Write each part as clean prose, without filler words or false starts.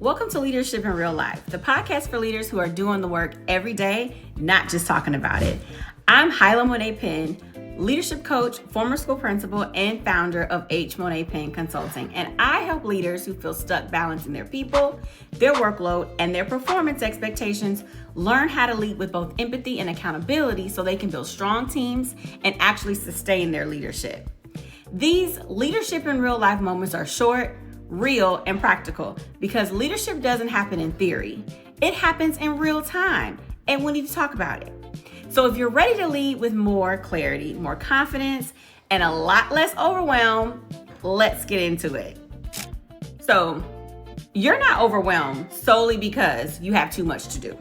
Welcome to Leadership in Real Life, the podcast for leaders who are doing the work every day, not just talking about it. I'm Hyla-Monét, leadership coach, former school principal, and founder of H-Monét Consulting. And I help leaders who feel stuck balancing their people, their workload, and their performance expectations learn how to lead with both empathy and accountability so they can build strong teams and actually sustain their leadership. These leadership in real life moments are short, real, and practical because leadership doesn't happen in theory. It happens in real time, and we need to talk about it. So if you're ready to lead with more clarity, more confidence, and a lot less overwhelm, let's get into it. So you're not overwhelmed solely because you have too much to do.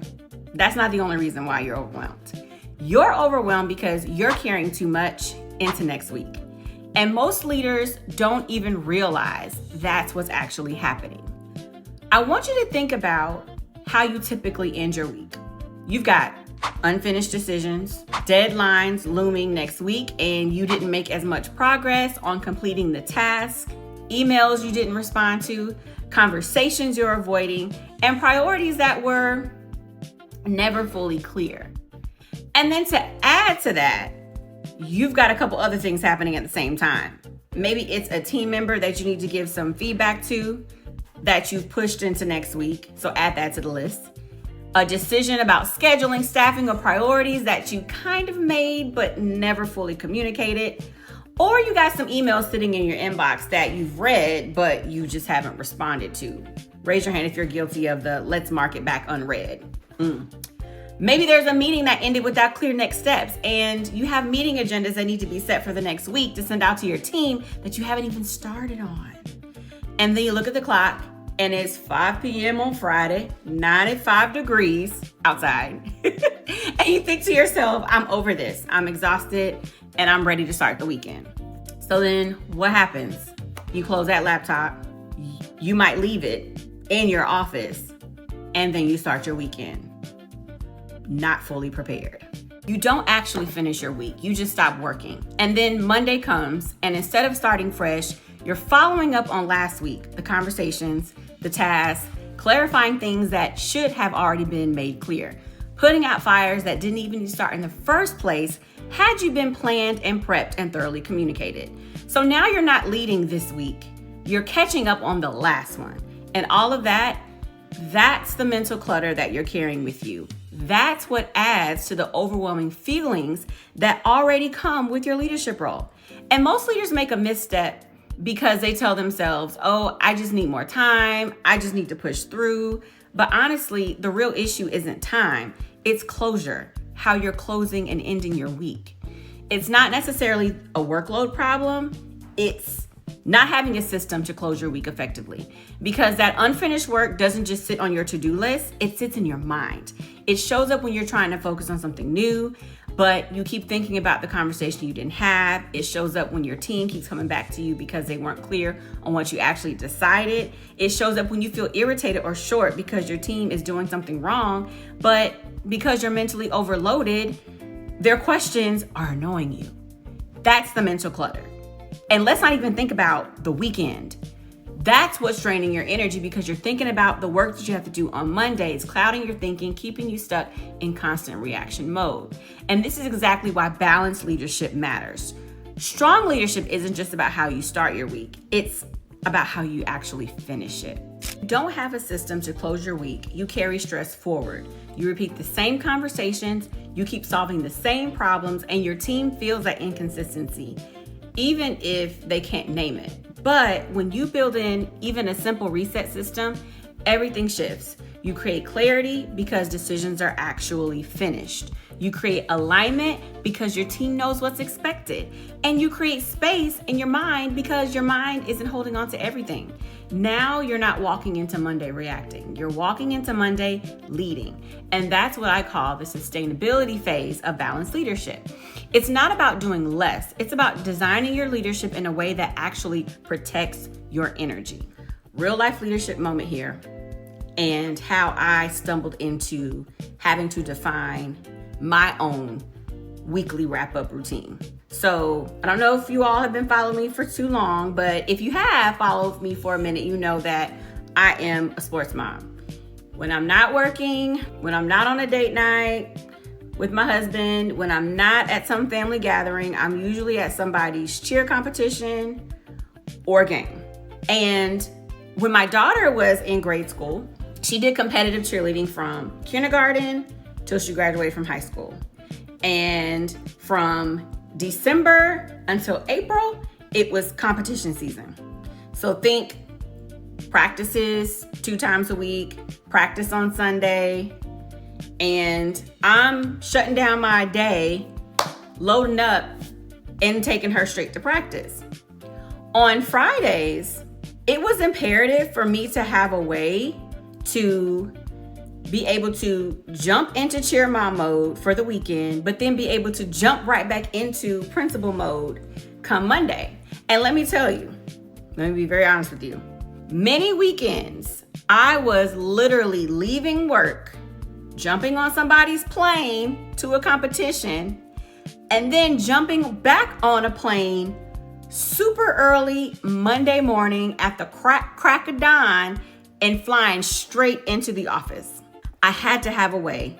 That's not the only reason why you're overwhelmed. You're overwhelmed because you're carrying too much into next week. And most leaders don't even realize that's what's actually happening. I want you to think about how you typically end your week. You've got unfinished decisions, deadlines looming next week, and you didn't make as much progress on completing the task, emails you didn't respond to, conversations you're avoiding, and priorities that were never fully clear. And then to add to that, you've got a couple other things happening at the same time. Maybe it's a team member that you need to give some feedback to that you've pushed into next week. So add that to the list. A decision about scheduling, staffing, or priorities that you kind of made but never fully communicated. Or you got some emails sitting in your inbox that you've read but you just haven't responded to. Raise your hand if you're guilty of the let's mark it back unread. Maybe there's a meeting that ended without clear next steps, and you have meeting agendas that need to be set for the next week to send out to your team that you haven't even started on. And then you look at the clock, and it's 5 p.m. on Friday, 95 degrees outside. And you think to yourself, I'm over this. I'm exhausted, and I'm ready to start the weekend. So then what happens? You close that laptop. You might leave it in your office, and then you start your weekend. Not fully prepared. You don't actually finish your week. You just stop working. And then Monday comes, and instead of starting fresh, you're following up on last week, the conversations, the tasks, clarifying things that should have already been made clear, putting out fires that didn't even need to start in the first place had you been planned and prepped and thoroughly communicated. So now you're not leading this week. You're catching up on the last one. And all of that, that's the mental clutter that you're carrying with you. That's what adds to the overwhelming feelings that already come with your leadership role. And most leaders make a misstep because they tell themselves, oh, I just need more time. I just need to push through. But honestly, the real issue isn't time. It's closure, how you're closing and ending your week. It's not necessarily a workload problem. It's not having a system to close your week effectively, because that unfinished work doesn't just sit on your to-do list, it sits in your mind. It shows up when you're trying to focus on something new, but you keep thinking about the conversation you didn't have. It shows up when your team keeps coming back to you because they weren't clear on what you actually decided. It shows up when you feel irritated or short because your team is doing something wrong, but because you're mentally overloaded, their questions are annoying you. That's the mental clutter. And let's not even think about the weekend. That's what's draining your energy because you're thinking about the work that you have to do on Monday. It's clouding your thinking, keeping you stuck in constant reaction mode. And this is exactly why balanced leadership matters. Strong leadership isn't just about how you start your week. It's about how you actually finish it. You don't have a system to close your week. You carry stress forward. You repeat the same conversations. You keep solving the same problems, and your team feels that inconsistency, even if they can't name it. But when you build in even a simple reset system, everything shifts. You create clarity because decisions are actually finished. You create alignment because your team knows what's expected. And you create space in your mind because your mind isn't holding on to everything. Now you're not walking into Monday reacting. You're walking into Monday leading. And that's what I call the sustainability phase of balanced leadership. It's not about doing less. It's about designing your leadership in a way that actually protects your energy. Real life leadership moment here, and how I stumbled into having to define my own weekly wrap-up routine. So I don't know if you all have been following me for too long, but if you have followed me for a minute, you know that I am a sports mom. When I'm not working, when I'm not on a date night with my husband, when I'm not at some family gathering, I'm usually at somebody's cheer competition or game. And when my daughter was in grade school, she did competitive cheerleading from kindergarten till she graduated from high school. And from December until April, it was competition season. So think practices 2 times a week, practice on Sunday, and I'm shutting down my day, loading up, and taking her straight to practice. On Fridays, it was imperative for me to have a way to be able to jump into cheer mom mode for the weekend, but then be able to jump right back into principal mode come Monday. And let me tell you, let me be very honest with you. Many weekends, I was literally leaving work, jumping on somebody's plane to a competition, and then jumping back on a plane super early Monday morning at the crack of dawn and flying straight into the office. I had to have a way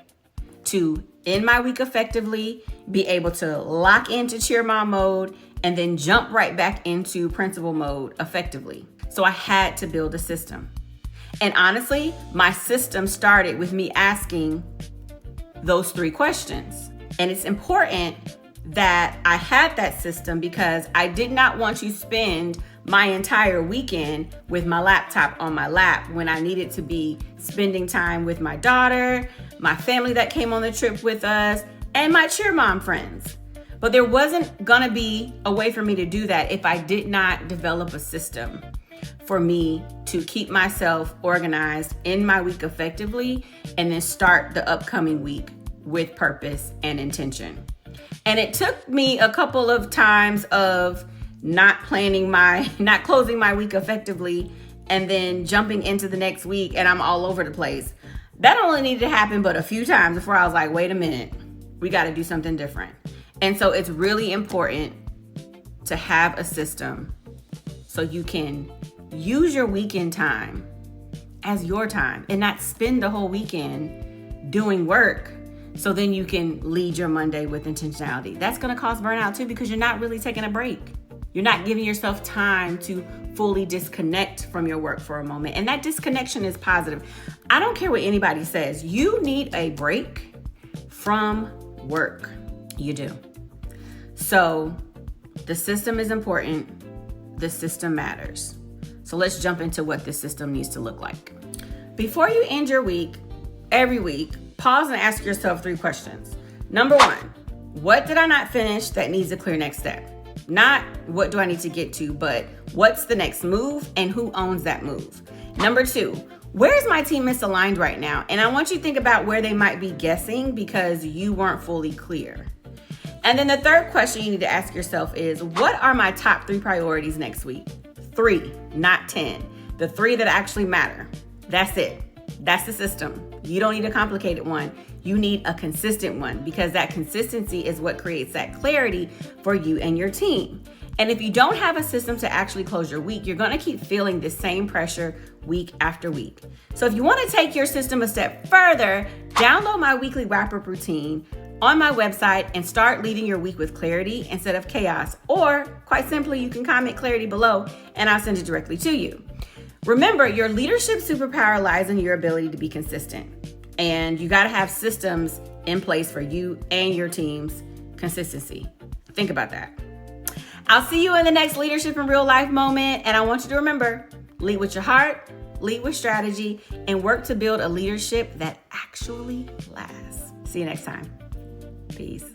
to end my week effectively, be able to lock into cheer mom mode, and then jump right back into principal mode effectively. So I had to build a system. And honestly, my system started with me asking those 3 questions. And it's important that I had that system because I did not want to spend my entire weekend with my laptop on my lap when I needed to be spending time with my daughter, my family that came on the trip with us, and my cheer mom friends. But there wasn't gonna be a way for me to do that if I did not develop a system for me to keep myself organized in my week effectively and then start the upcoming week with purpose and intention. And it took me a couple of times of not closing my week effectively and then jumping into the next week and I'm all over the place. That only needed to happen but a few times before I was like, wait a minute, we got to do something different. And so it's really important to have a system so you can use your weekend time as your time and not spend the whole weekend doing work so then you can lead your Monday with intentionality. That's going to cause burnout too because you're not really taking a break. You're not giving yourself time to fully disconnect from your work for a moment. And that disconnection is positive. I don't care what anybody says. You need a break from work. You do. So the system is important. The system matters. So let's jump into what this system needs to look like. Before you end your week, every week, pause and ask yourself 3 questions. Number 1, what did I not finish that needs a clear next step? Not what do I need to get to, but what's the next move and who owns that move? Number 2, where's my team misaligned right now? And I want you to think about where they might be guessing because you weren't fully clear. And then the 3rd question you need to ask yourself is, what are my top 3 priorities next week? 3, not 10. The 3 that actually matter. That's it. That's the system. You don't need a complicated one. You need a consistent one because that consistency is what creates that clarity for you and your team. And if you don't have a system to actually close your week, you're going to keep feeling the same pressure week after week. So if you want to take your system a step further, download my weekly wrap-up routine on my website and start leading your week with clarity instead of chaos. Or quite simply, you can comment clarity below and I'll send it directly to you. Remember, your leadership superpower lies in your ability to be consistent. And you got to have systems in place for you and your team's consistency. Think about that. I'll see you in the next Leadership in Real Life moment. And I want you to remember, lead with your heart, lead with strategy, and work to build a leadership that actually lasts. See you next time. Peace.